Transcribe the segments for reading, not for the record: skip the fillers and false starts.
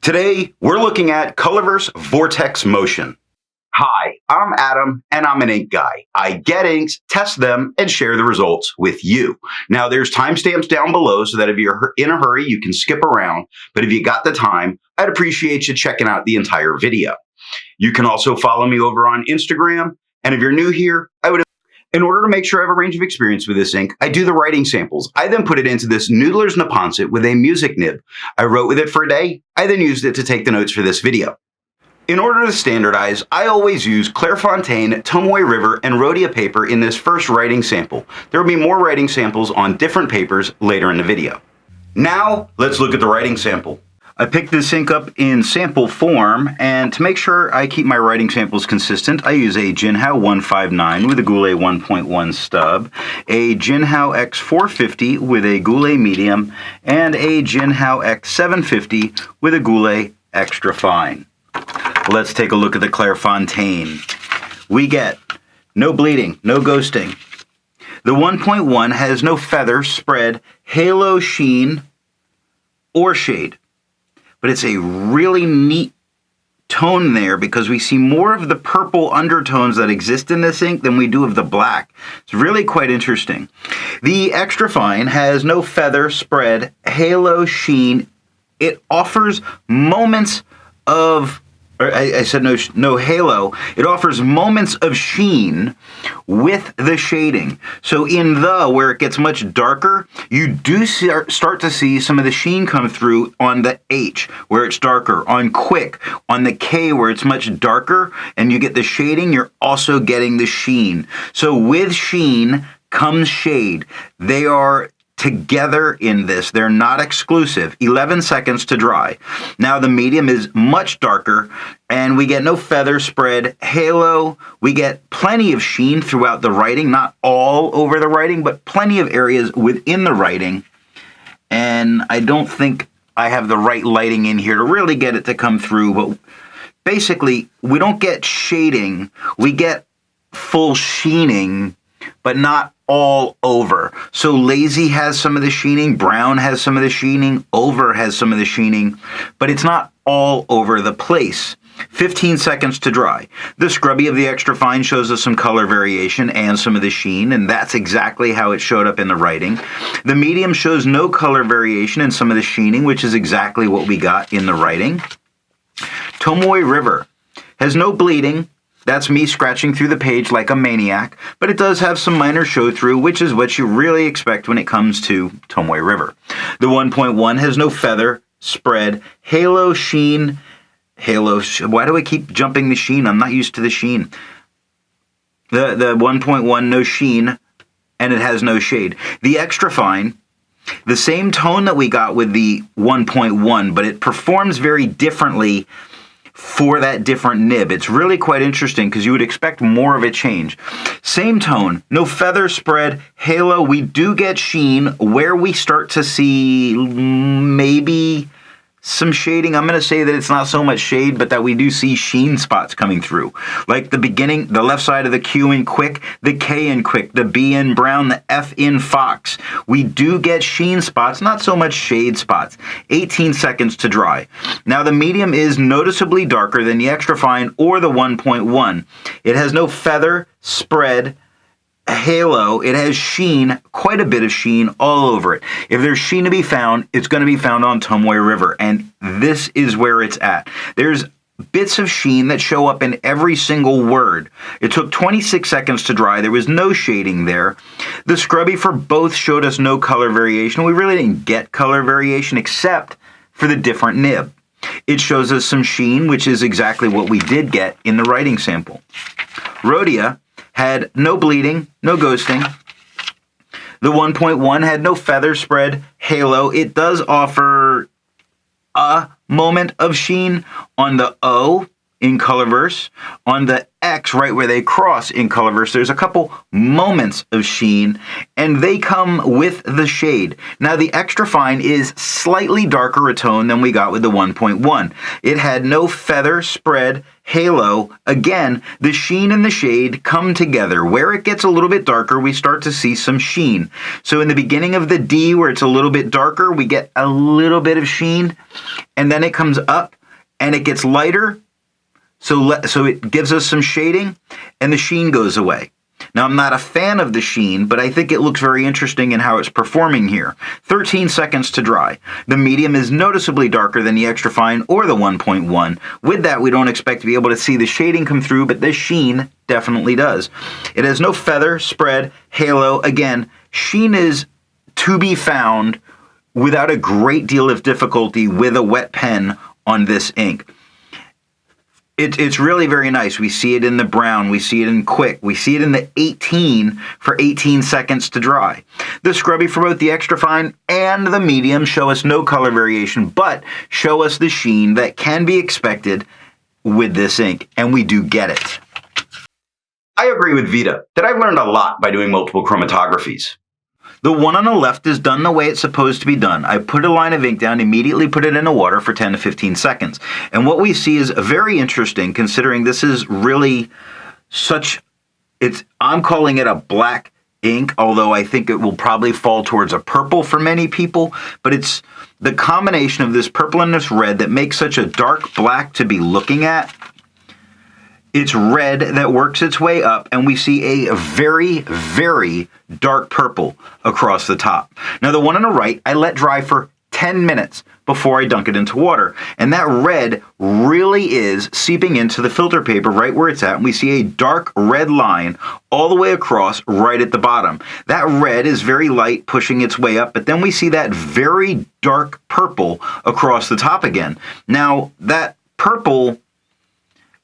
Today, we're looking at Colorverse Vortex Motion. Hi, I'm Adam, and I'm an ink guy. I get inks, test them, and share the results with you. Now, there's timestamps down below so that if you're in a hurry, you can skip around. But if you got the time, I'd appreciate you checking out the entire video. You can also follow me over on Instagram. And if you're new here, in order to make sure I have a range of experience with this ink, I do the writing samples. I then put it into this Noodler's Neponset with a music nib. I wrote with it for a day. I then used it to take the notes for this video. In order to standardize, I always use Clairfontaine, Tomoe River, and Rhodia paper in this first writing sample. There will be more writing samples on different papers later in the video. Now, let's look at the writing sample. I picked this ink up in sample form, and to make sure I keep my writing samples consistent, I use a Jinhao 159 with a Goulet 1.1 stub, a Jinhao X450 with a Goulet medium, and a Jinhao X750 with a Goulet extra fine. Let's take a look at the Clairfontaine. We get no bleeding, no ghosting. The 1.1 has no feather, spread, halo, sheen, or shade. But it's a really neat tone there because we see more of the purple undertones that exist in this ink than we do of the black. It's really quite interesting. The extra fine has no feather, spread, halo, sheen. It offers moments of, I said no halo. It offers moments of sheen with the shading. So in the, where it gets much darker, you do start to see some of the sheen come through on the H, where it's darker, on quick, on the K, where it's much darker, and you get the shading, you're also getting the sheen. So with sheen comes shade. They are together in this. They're not exclusive. 11 seconds to dry. Now the medium is much darker and we get no feather, spread, halo. We get plenty of sheen throughout the writing, not all over the writing, but plenty of areas within the writing. And I don't think I have the right lighting in here to really get it to come through, but basically we don't get shading. We get full sheening, but not all over. So Lazy has some of the sheening, Brown has some of the sheening, Over has some of the sheening, but it's not all over the place. 15 seconds to dry. The scrubby of the extra fine shows us some color variation and some of the sheen, and that's exactly how it showed up in the writing. The medium shows no color variation and some of the sheening, which is exactly what we got in the writing. Tomoe River has no bleeding. That's me scratching through the page like a maniac, but it does have some minor show-through, which is what you really expect when it comes to Tomoe River. The 1.1 has no feather, spread, halo, sheen, why do I keep jumping the sheen? I'm not used to the sheen. The 1.1, no sheen, and it has no shade. The extra fine, the same tone that we got with the 1.1, but it performs very differently for that different nib. It's really quite interesting because you would expect more of a change. Same tone, no feather, spread, halo. We do get sheen where we start to see maybe some shading. I'm going to say that it's not so much shade, but that we do see sheen spots coming through. Like the beginning, the left side of the Q in Quick, the K in Quick, the B in Brown, the F in Fox. We do get sheen spots, not so much shade spots. 18 seconds to dry. Now the medium is noticeably darker than the extra fine or the 1.1. It has no feather, spread, halo. It has sheen, quite a bit of sheen all over it. If there's sheen to be found, it's going to be found on Tomoe River, and this is where it's at. There's bits of sheen that show up in every single word. It took 26 seconds to dry. There was no shading there. The scrubby for both showed us no color variation. We really didn't get color variation except for the different nib. It shows us some sheen, which is exactly what we did get in the writing sample. Rhodia had no bleeding, no ghosting. The 1.1 had no feather, spread, halo. It does offer a moment of sheen on the O in Colorverse. On the X, right where they cross in Colorverse, there's a couple moments of sheen, and they come with the shade. Now, the extra fine is slightly darker a tone than we got with the 1.1. It had no feather, spread, halo. Again, the sheen and the shade come together. Where it gets a little bit darker, we start to see some sheen. So in the beginning of the D, where it's a little bit darker, we get a little bit of sheen, and then it comes up and it gets lighter. So it gives us some shading, and the sheen goes away. Now, I'm not a fan of the sheen, but I think it looks very interesting in how it's performing here. 13 seconds to dry. The medium is noticeably darker than the extra fine or the 1.1. With that, we don't expect to be able to see the shading come through, but the sheen definitely does. It has no feather, spread, halo. Again, sheen is to be found without a great deal of difficulty with a wet pen on this ink. It's really very nice. We see it in the brown. We see it in quick. We see it in the 18 for 18 seconds to dry. The scrubby for both the extra fine and the medium show us no color variation, but show us the sheen that can be expected with this ink, and we do get it. I agree with Vita that I've learned a lot by doing multiple chromatographies. The one on the left is done the way it's supposed to be done. I put a line of ink down, immediately put it in the water for 10 to 15 seconds. And what we see is very interesting, considering this is really I'm calling it a black ink, although I think it will probably fall towards a purple for many people. But it's the combination of this purple and this red that makes such a dark black to be looking at. It's red that works its way up, and we see a very, very dark purple across the top. Now, the one on the right, I let dry for 10 minutes before I dunk it into water. And that red really is seeping into the filter paper right where it's at. And we see a dark red line all the way across right at the bottom. That red is very light, pushing its way up, but then we see that very dark purple across the top again. Now, that purple,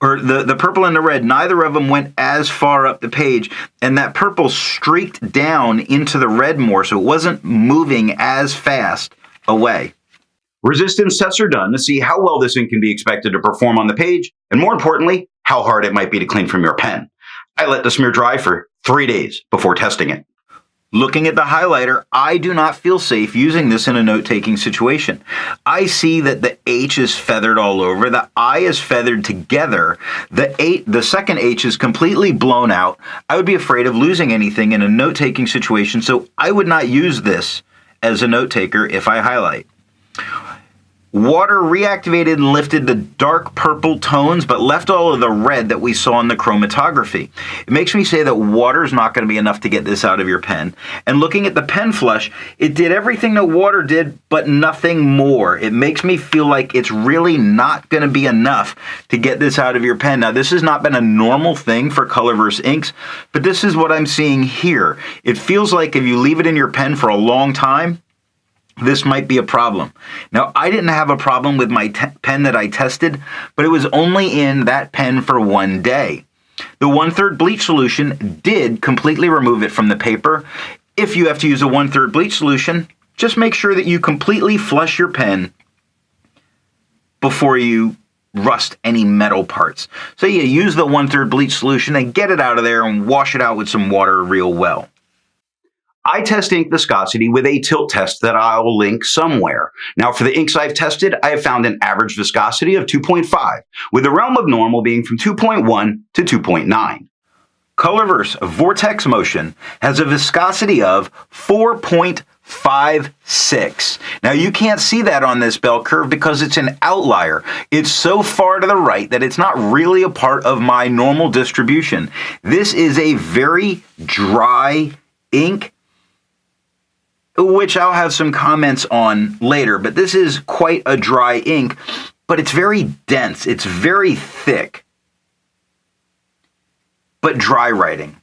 or the purple and the red, neither of them went as far up the page, and that purple streaked down into the red more, so it wasn't moving as fast away. Resistance tests are done to see how well this ink can be expected to perform on the page, and more importantly, how hard it might be to clean from your pen. I let the smear dry for 3 days before testing it. Looking at the highlighter, I do not feel safe using this in a note-taking situation. I see that the H is feathered all over, the I is feathered together, the second H is completely blown out. I would be afraid of losing anything in a note-taking situation, so I would not use this as a note-taker if I highlight. Water reactivated and lifted the dark purple tones, but left all of the red that we saw in the chromatography. It makes me say that water is not going to be enough to get this out of your pen. And looking at the pen flush, it did everything that water did, but nothing more. It makes me feel like it's really not going to be enough to get this out of your pen. Now, this has not been a normal thing for Colorverse inks, but this is what I'm seeing here. It feels like if you leave it in your pen for a long time, this might be a problem. Now, I didn't have a problem with my pen that I tested, but it was only in that pen for 1 day. The 1/3 bleach solution did completely remove it from the paper. If you have to use a 1/3 bleach solution, just make sure that you completely flush your pen before you rust any metal parts. So you use the 1/3 bleach solution and get it out of there and wash it out with some water real well. I test ink viscosity with a tilt test that I'll link somewhere. Now, for the inks I've tested, I have found an average viscosity of 2.5, with the realm of normal being from 2.1 to 2.9. Colorverse Vortex Motion has a viscosity of 4.56. Now, you can't see that on this bell curve because it's an outlier. It's so far to the right that it's not really a part of my normal distribution. This is a very dry ink, which I'll have some comments on later, but this is quite a dry ink, but it's very dense. It's very thick, but dry writing.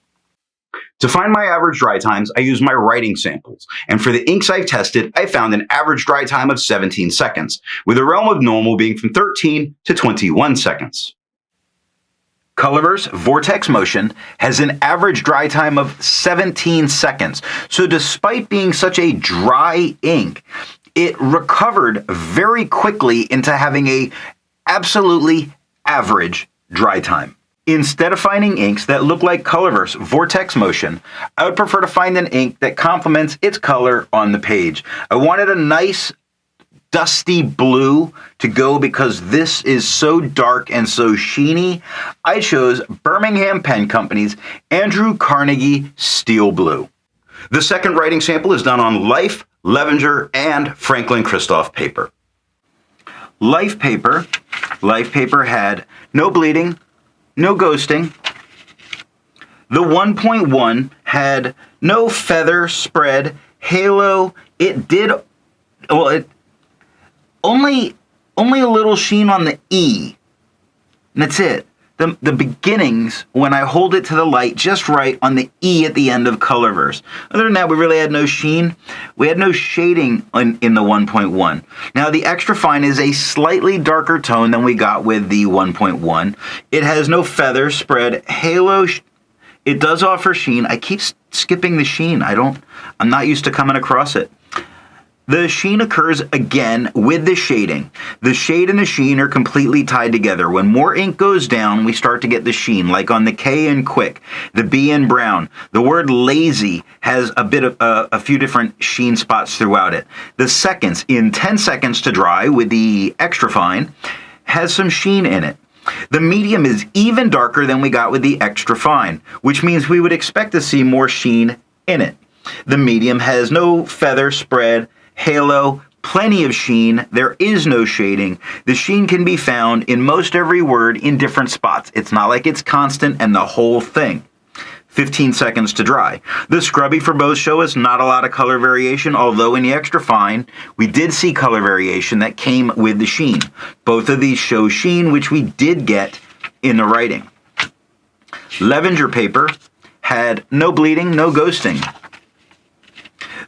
To find my average dry times, I use my writing samples, and for the inks I've tested, I found an average dry time of 17 seconds, with the realm of normal being from 13 to 21 seconds. Colorverse Vortex Motion has an average dry time of 17 seconds. So despite being such a dry ink, it recovered very quickly into having a absolutely average dry time. Instead of finding inks that look like Colorverse Vortex Motion, I would prefer to find an ink that complements its color on the page. I wanted a nice dusty blue to go because this is so dark and so sheeny. I chose Birmingham Pen Company's Andrew Carnegie Steel Blue. The second writing sample is done on Life, Levenger, and Franklin Christoph paper. Life paper had no bleeding, no ghosting. The 1.1 had no feather spread, halo. It only a little sheen on the E. And that's it. The beginnings, when I hold it to the light just right on the E at the end of Colorverse. Other than that, we really had no sheen. We had no shading in the 1.1. Now, the extra fine is a slightly darker tone than we got with the 1.1. It has no feather spread, halo. It does offer sheen. I keep skipping the sheen. I'm not used to coming across it. The sheen occurs again with the shading. The shade and the sheen are completely tied together. When more ink goes down, we start to get the sheen, like on the K in quick, the B in brown. The word lazy has a few different sheen spots throughout it. The seconds in 10 seconds to dry with the extra fine has some sheen in it. The medium is even darker than we got with the extra fine, which means we would expect to see more sheen in it. The medium has no feather spread, halo, plenty of sheen. There is no shading. The sheen can be found in most every word in different spots. It's not like it's constant and the whole thing. 15 seconds to dry. The scrubby for both show us not a lot of color variation, although in the extra fine, we did see color variation that came with the sheen. Both of these show sheen, which we did get in the writing. Levenger paper had no bleeding, no ghosting.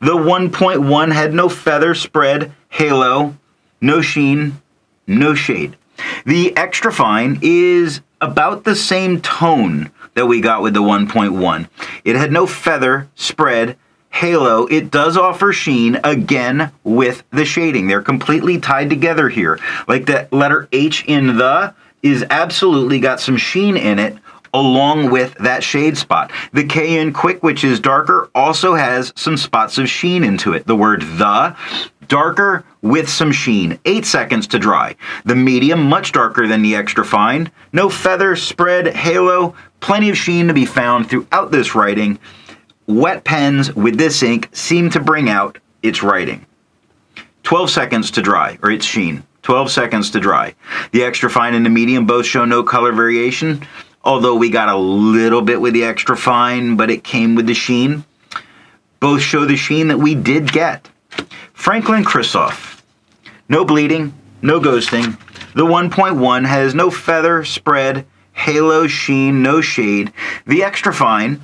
The 1.1 had no feather spread, halo, no sheen, no shade. The extra fine is about the same tone that we got with the 1.1. It had no feather spread, halo. It does offer sheen, again, with the shading. They're completely tied together here. Like the letter H in the is absolutely got some sheen in it, along with that shade spot. The K in quick, which is darker, also has some spots of sheen into it. The word the, darker with some sheen. 8 seconds to dry. The medium, much darker than the extra fine. No feather spread, halo, plenty of sheen to be found throughout this writing. Wet pens with this ink seem to bring out its writing. 12 seconds to dry, or its sheen. 12 seconds to dry. The extra fine and the medium both show no color variation, although we got a little bit with the extra fine, but it came with the sheen. Both show the sheen that we did get. Franklin Christoph. No bleeding, no ghosting. The 1.1 has no feather spread, halo, sheen, no shade. The extra fine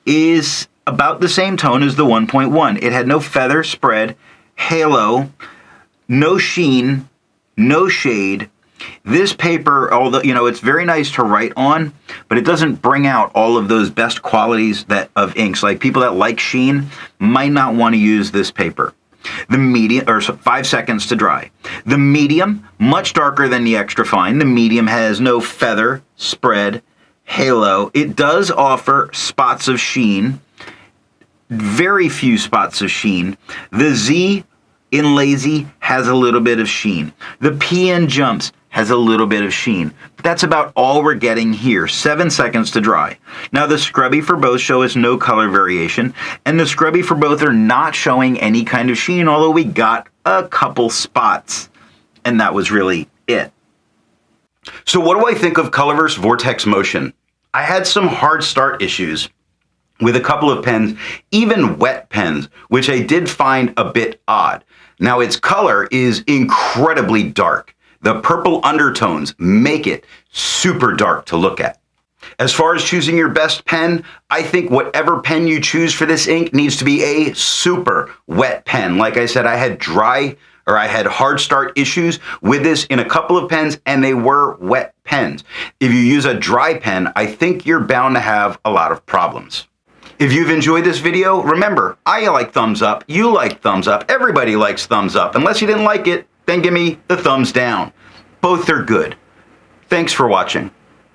is about the same tone as the 1.1. It had no feather spread, halo, no sheen, no shade. This paper, although, it's very nice to write on, but it doesn't bring out all of those best qualities of inks. Like people that like sheen might not want to use this paper. The medium, 5 seconds to dry. The medium, much darker than the extra fine. The medium has no feather, spread, halo. It does offer spots of sheen, very few spots of sheen. The Z in lazy has a little bit of sheen. The P in jumps has a little bit of sheen. That's about all we're getting here. 7 seconds to dry. Now the scrubby for both show us no color variation, and the scrubby for both are not showing any kind of sheen, although we got a couple spots, and that was really it. So what do I think of Colorverse Vortex Motion? I had some hard start issues with a couple of pens, even wet pens, which I did find a bit odd. Now its color is incredibly dark. The purple undertones make it super dark to look at. As far as choosing your best pen, I think whatever pen you choose for this ink needs to be a super wet pen. Like I said, I had hard start issues with this in a couple of pens, and they were wet pens. If you use a dry pen, I think you're bound to have a lot of problems. If you've enjoyed this video, remember, I like thumbs up, you like thumbs up, everybody likes thumbs up. Unless you didn't like it, then give me the thumbs down. Both are good. Thanks for watching.